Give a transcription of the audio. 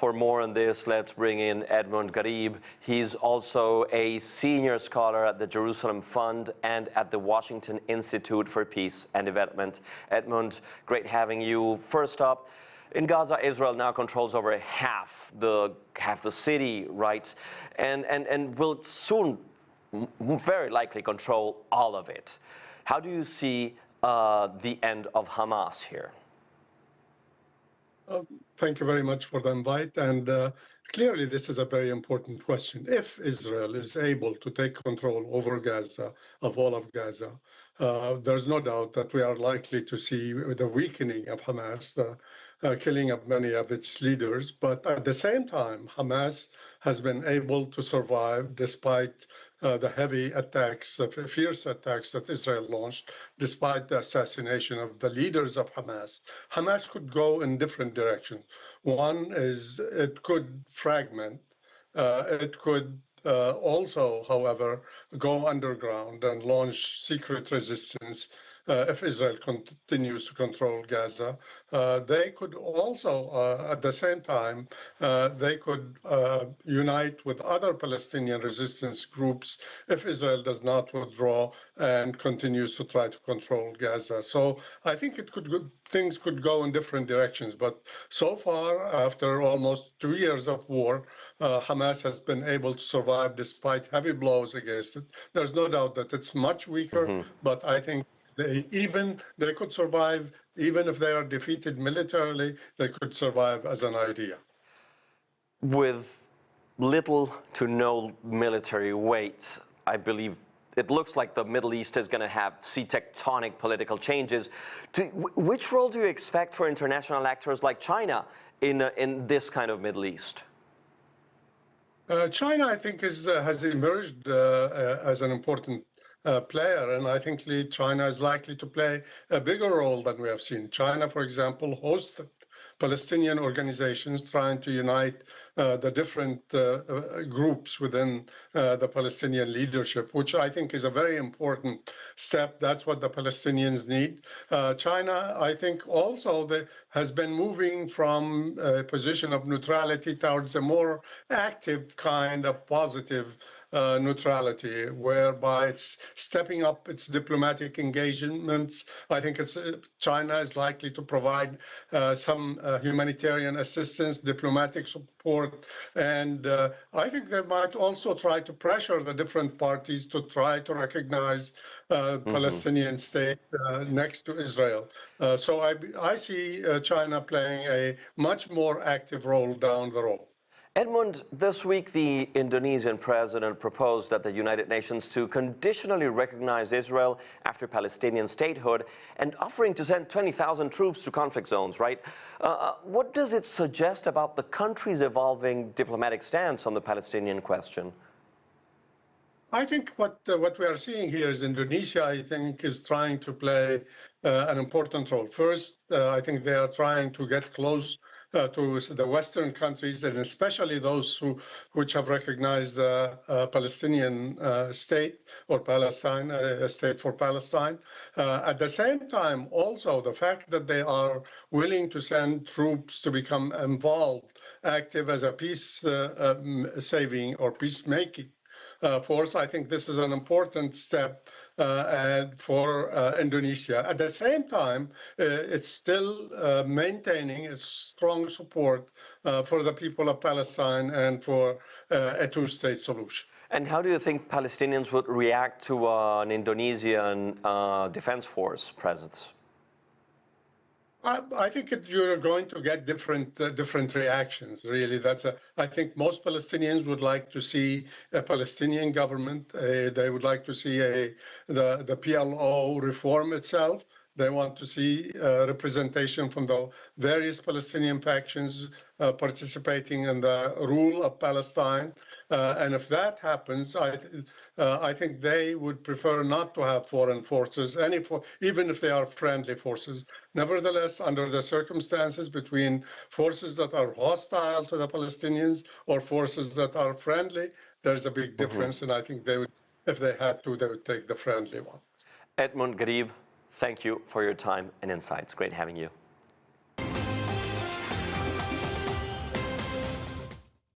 For more on this, let's bring in Edmund Ghareeb. He's also a senior scholar at the Jerusalem Fund and at the Washington Institute for Peace and Development. Edmund, great having you. First up, in Gaza, Israel now controls over half the city, right? And will soon, very likely, control all of it. How do you see the end of Hamas here? Thank you very much for the invite. And clearly, this is a very important question. If Israel is able to take control over Gaza, of all of Gaza, there's no doubt that we are likely to see the weakening of Hamas, killing of many of its leaders. But at the same time, Hamas has been able to survive despite the heavy attacks, the fierce attacks that Israel launched, despite the assassination of the leaders of Hamas. Hamas could go in different directions. One is it could fragment. It could also, however, go underground and launch secret resistance if Israel continues to control Gaza. They could also, at the same time, they could unite with other Palestinian resistance groups if Israel does not withdraw and continues to try to control Gaza. So I think things could go in different directions. But so far, after almost 2 years of war, Hamas has been able to survive despite heavy blows against it. There's no doubt that it's much weaker, but I think they could survive, even if they are defeated militarily, they could survive as an idea. With little to no military weight, I believe it looks like the Middle East is going to see tectonic political changes. Which role do you expect for international actors like China in this kind of Middle East? China, I think, has emerged as an important player, and I think China is likely to play a bigger role than we have seen. China, for example, hosts Palestinian organizations trying to unite the different groups within the Palestinian leadership, which I think is a very important step. That's what the Palestinians need. China, I think, also has been moving from a position of neutrality towards a more active kind of positive neutrality, whereby it's stepping up its diplomatic engagements. I think China is likely to provide some humanitarian assistance, diplomatic support, and I think they might also try to pressure the different parties to try to recognize Palestinian state next to Israel. So I see China playing a much more active role down the road. Edmund, this week the Indonesian president proposed at the United Nations to conditionally recognize Israel after Palestinian statehood and offering to send 20,000 troops to conflict zones, right? What does it suggest about the country's evolving diplomatic stance on the Palestinian question? I think what we are seeing here is Indonesia, I think, is trying to play an important role. First, I think they are trying to get close to the Western countries, and especially those which have recognized the Palestinian state or Palestine, a state for Palestine. At the same time, also the fact that they are willing to send troops to become involved, active as a peace saving or peacemaking force. I think this is an important step for Indonesia. At the same time, it's still maintaining its strong support for the people of Palestine and for a two-state solution. And how do you think Palestinians would react to an Indonesian defense force presence? I think you're going to get different reactions. Really, I think most Palestinians would like to see a Palestinian government. They would like to see the PLO reform itself. They want to see representation from the various Palestinian factions participating in the rule of Palestine. And if that happens, I think they would prefer not to have foreign forces, even if they are friendly forces. Nevertheless, under the circumstances between forces that are hostile to the Palestinians or forces that are friendly, there's a big difference. And I think they would, if they had to, they would take the friendly one. Edmund Ghareeb, thank you for your time and insights. Great having you.